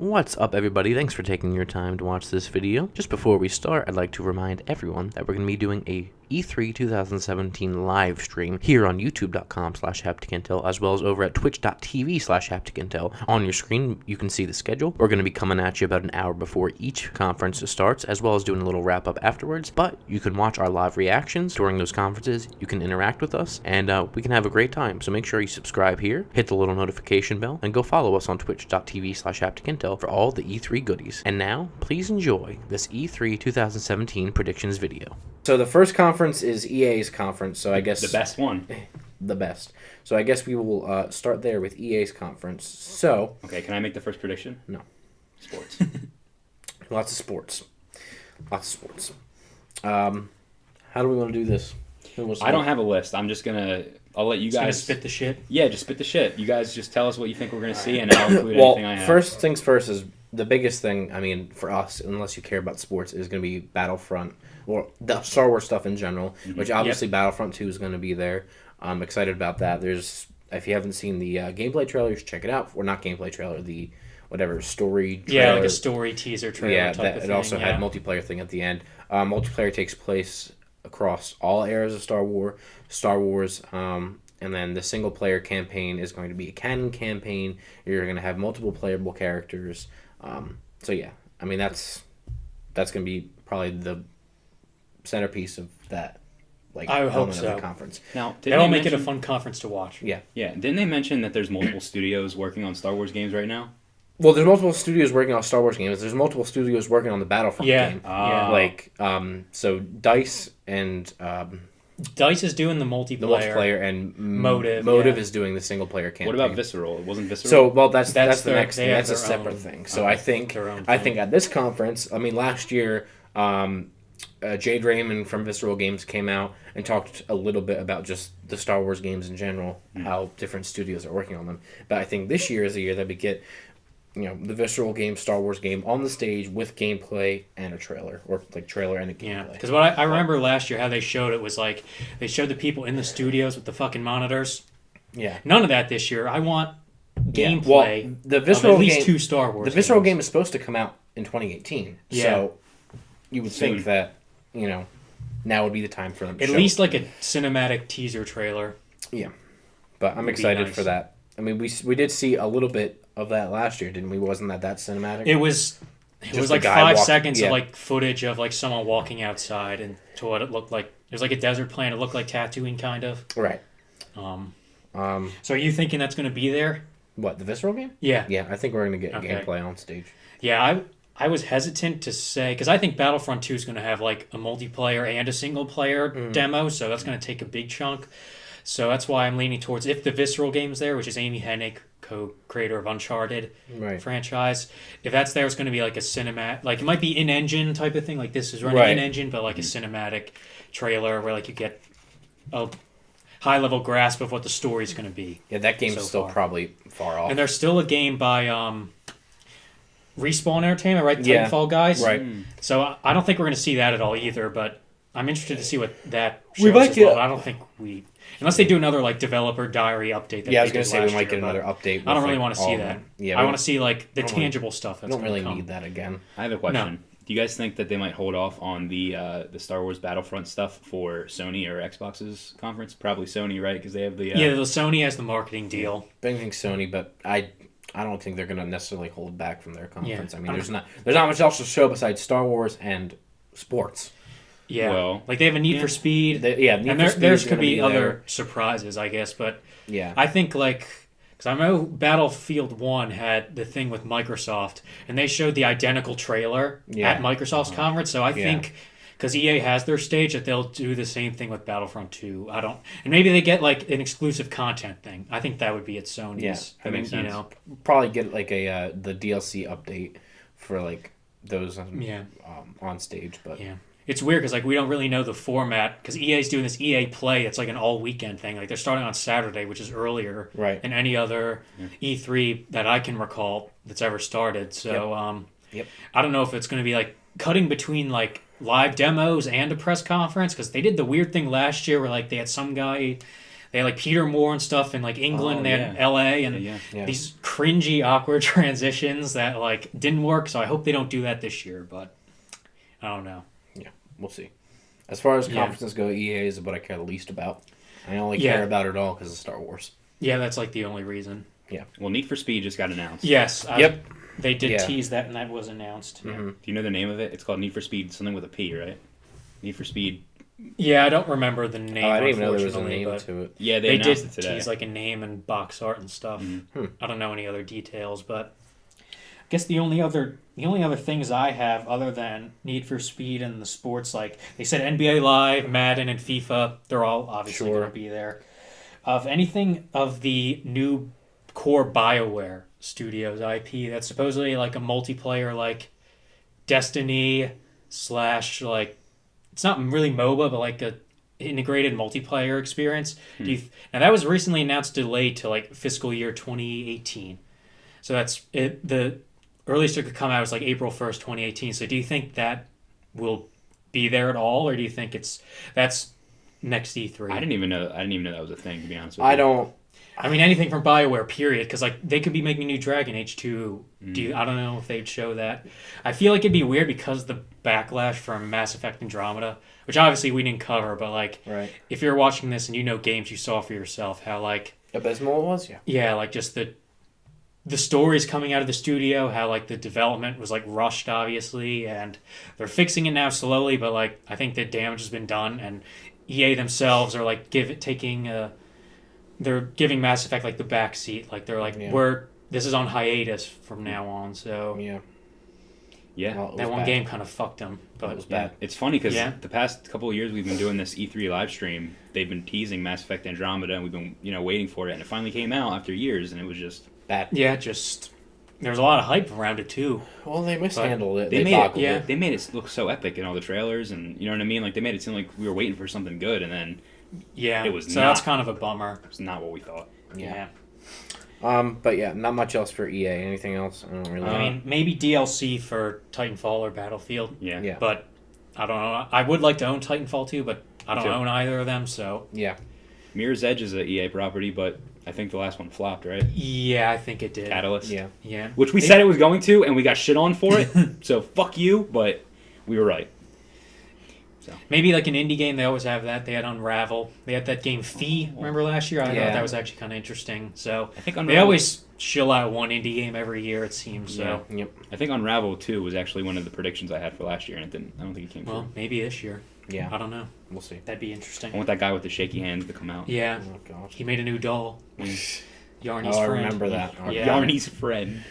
What's up, everybody? Thanks for taking your time to watch this video. Just before we start, I'd like to remind everyone that we're going to be doing a E3 2017 live stream here on youtube.com/hapticintel, as well as over at twitch.tv/hapticintel. On your screen, you can see the schedule. We're going to be coming at you about an hour before each conference starts, as well as doing a little wrap-up afterwards. But you can watch our live reactions during those conferences. You can interact with us, and we can have a great time. So make sure you subscribe here, hit the little notification bell, and go follow us on twitch.tv/hapticintel for all the E3 goodies. And now, please enjoy this E3 2017 predictions video. So the first conference is EA's conference, so I guess... The best one. The best. So I guess we will start there with EA's conference. So... Okay, can I make the first prediction? No. Sports. Lots of sports. How do we want to do this? I don't have a list. I'm just going to... I'll let you guys... spit the shit? Yeah, just spit the shit. You guys just tell us what you think we're going to see, and I'll include anything I have. First things first is the biggest thing, I mean, for us, unless you care about sports, is going to be Battlefront. Or the Star Wars stuff in general, which obviously Battlefront 2 is going to be there. I'm excited about that. If you haven't seen the gameplay trailers, check it out. Or not gameplay trailer, the whatever story trailer. Yeah, like a story teaser trailer type of thing. It also had multiplayer thing at the end. Multiplayer takes place across all eras of Star Wars. And then the single player campaign is going to be a canon campaign. You're going to have multiple playable characters. So yeah, I mean that's going to be probably the centerpiece of that, like, I hope so. Of the conference. Now, that'll make it a fun conference to watch. Yeah. Didn't they mention that there's multiple studios working on Star Wars games right now? Well, there's multiple studios working on Star Wars games. There's multiple studios working on the Battlefront game. Yeah. Like, so DICE and DICE is doing the multiplayer, and Motive is doing the single player campaign. What about Visceral? It wasn't Visceral. So, well, that's the next thing. That's a their separate own- thing. So I think at this conference, I mean, last year, Jade Raymond from Visceral Games came out and talked a little bit about just the Star Wars games in general, how different studios are working on them. But I think this year is the year that we get, the Visceral game, Star Wars game on the stage with gameplay and a trailer, or like trailer and a gameplay. Yeah, because what I remember last year, how they showed it was like they showed the people in the studios with the fucking monitors. Yeah. None of that this year. I want gameplay. Well, the Visceral of at least game, 2 Star Wars. The Visceral games. game is supposed to come out in 2018. Yeah. So you would Soon. think that, now would be the time for them to At show least like a cinematic teaser trailer. Yeah. But I'm Would be excited nice. for that. I mean, we did see a little bit of that last year, didn't we? Wasn't that cinematic? It was Just like a guy 5 walking- seconds yeah. of like footage of like someone walking outside and to what it looked like. It was like a desert planet. It looked like Tatooine, kind of. Right. So are you thinking that's going to be there? What, the Visceral game? Yeah. Yeah, I think we're going to get Okay. gameplay on stage. Yeah, I was hesitant to say, because I think Battlefront 2 is going to have like a multiplayer and a single player demo, so that's going to take a big chunk. So that's why I'm leaning towards, if the Visceral game's there, which is Amy Hennig, co-creator of Uncharted franchise, if that's there, it's going to be like a cinematic, like it might be in-engine type of thing, like this is running in-engine, but like a cinematic trailer where like you get a high-level grasp of what the story's going to be. Yeah, that game's still probably far off. And there's still a game by Respawn Entertainment, right? Titanfall guys. Right. So I don't think we're going to see that at all either, but I'm interested to see what that shows We might as well. get- But I don't think unless they do another like developer diary update. That Yeah, I was going to say we might get another update. I don't really with, want to all see of that. them. Yeah, I want to see like the tangible stuff. I That's don't really come. need that again. I have a question. Do you guys think that they might hold off on the Star Wars Battlefront stuff for Sony or Xbox's conference? Probably Sony, right? Because they have the... Yeah, the Sony has the marketing deal. I think Sony, but I don't think they're going to necessarily hold back from their conference. Yeah. I mean, there's not much else to show besides Star Wars and sports. Yeah, Well, like they have a Need for Speed. There's could be other surprises, I guess. But yeah, I think because I know Battlefield 1 had the thing with Microsoft, and they showed the identical trailer at Microsoft's conference. So I think because EA has their stage, that they'll do the same thing with Battlefront 2. And maybe they get like an exclusive content thing. I think that would be at Sony's. Yeah, that makes sense. Probably get like the DLC update for like those on stage, but yeah. It's weird because we don't really know the format because EA's doing this EA Play. It's like an all weekend thing. Like they're starting on Saturday, which is earlier than any other E3 that I can recall that's ever started. So I don't know if it's going to be like cutting between like live demos and a press conference because they did the weird thing last year where like they had some guy They had like Peter Moore and stuff in like England, Oh, they had LA, and Yeah. these cringy, awkward transitions that like didn't work. So I hope they don't do that this year, but I don't know. Yeah, we'll see. As far as Yeah. conferences go, EA is what I care the least about. I only Yeah. care about it all because of Star Wars. Yeah, that's like the only reason. Well, Need for Speed just got announced. Yes. Yep. They did Yeah. tease that, and that was announced. Mm-hmm. Do you know the name of it? It's called Need for Speed, something with a P, right? Need for Speed. Yeah, I don't remember the name. Oh, I didn't even know there was a unfortunately, name but to it. Yeah, They announced did it today. tease like a name and box art and stuff. Mhm. I don't know any other details, but I guess the only other things I have other than Need for Speed and the sports, like they said NBA Live, Madden, and FIFA, they're all obviously Sure. going to be there. Of anything of the new core BioWare Studios IP that's supposedly like a multiplayer like Destiny / like it's not really MOBA but like a integrated multiplayer experience. Now that was recently announced delayed to like fiscal year 2018. So that's it. The earliest it could come out is like April 1st, 2018. So do you think that will be there at all, or do you think that's next E3? I didn't even know that was a thing, to be honest with you. I don't. I mean, anything from BioWare, period. Because like they could be making a new Dragon Age 2. I don't know if they'd show that. I feel like it'd be weird because of the backlash from Mass Effect Andromeda, which obviously we didn't cover. But like, Right. if you're watching this and you know games you saw for yourself, how like Abysmal it was? Yeah. like just the stories coming out of the studio, how like the development was like rushed, obviously, and they're fixing it now slowly. But like, I think the damage has been done, and EA themselves are like they're giving Mass Effect like the back seat. Like they're like, Yeah. this is on hiatus from now on. So Yeah. Yeah. Well, it that was one bad. game kind of fucked them. But It was Yeah, bad. it's funny because Yeah. the past couple of years we've been doing this E3 live stream. They've been teasing Mass Effect Andromeda, and we've been waiting for it, and it finally came out after years, and it was just Bad. yeah, just there was a lot of hype around it too. Well, they mishandled it. they They made boggled yeah. it. they made it look so epic in all the trailers, and you know what I mean. Like they made it seem like we were waiting for something good, and then Yeah, It was so not. that's kind of a bummer. it's not what we thought. Yeah. But yeah, not much else for EA. Anything else? I don't really. I mean, maybe DLC for Titanfall or Battlefield. Yeah. Yeah. But I don't know. I would like to own Titanfall too, but I don't too. own either of them. So Yeah. Mirror's Edge is a EA property, but I think the last one flopped, right? yeah, I think it did. Catalyst. Yeah. Yeah. Which we said it was going to, and we got shit on for it. So fuck you, but we were right. Maybe like an indie game, they always have that. They had Unravel. They had that game Fee. Remember last year? I Yeah. thought that was actually kind of interesting. So I think they Unravel, always chill out one indie game every year. It seems. So Yep. I think Unravel 2 was actually one of the predictions I had for last year, and it didn't. I don't think it came well, true. maybe this year. Yeah. I don't know. We'll see. That'd be I interesting. want that guy with the shaky hands to come out. Yeah. Oh god. He made a new doll. Yarny's Oh, I friend. remember that. Yeah. Yarny's friend.